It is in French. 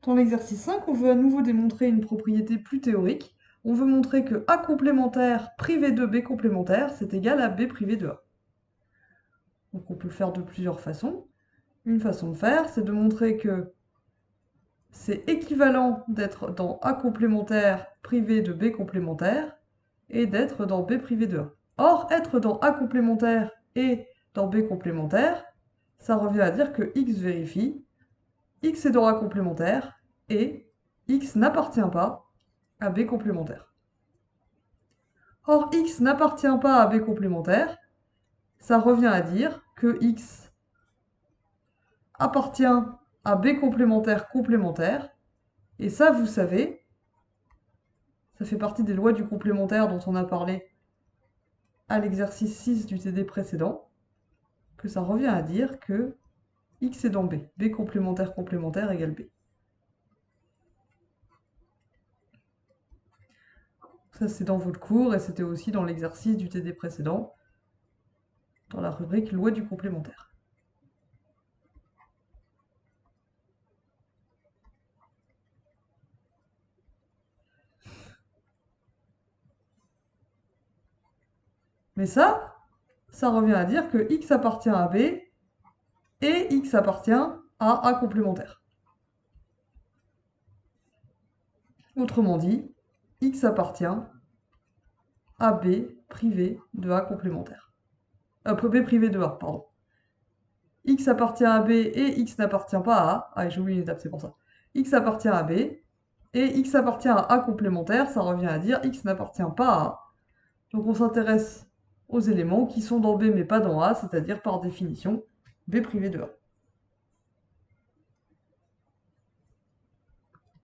Dans l'exercice 5, on veut à nouveau démontrer une propriété plus théorique. On veut montrer que A complémentaire privé de B complémentaire, c'est égal à B privé de A. Donc on peut le faire de plusieurs façons. Une façon de faire, c'est de montrer que c'est équivalent d'être dans A complémentaire privé de B complémentaire et d'être dans B privé de A. Or, être dans A complémentaire et dans B complémentaire, ça revient à dire que X vérifie, X est dans A complémentaire et X n'appartient pas à B complémentaire. Or, X n'appartient pas à B complémentaire, ça revient à dire que X appartient à B complémentaire complémentaire, et ça, vous savez, ça fait partie des lois du complémentaire dont on a parlé à l'exercice 6 du TD précédent, que ça revient à dire que X est dans B. B complémentaire complémentaire égale B. Ça, c'est dans votre cours et c'était aussi dans l'exercice du TD précédent, dans la rubrique loi du complémentaire. Mais ça revient à dire que X appartient à B et X appartient à A complémentaire. Autrement dit, X appartient à B privé de A complémentaire. B privé de A, pardon. X appartient à B et X n'appartient pas à A. Ah, j'ai oublié une étape, c'est pour ça. X appartient à B et X appartient à A complémentaire, ça revient à dire X n'appartient pas à A. Donc on s'intéresse aux éléments qui sont dans B mais pas dans A, c'est-à-dire par définition B privé de A.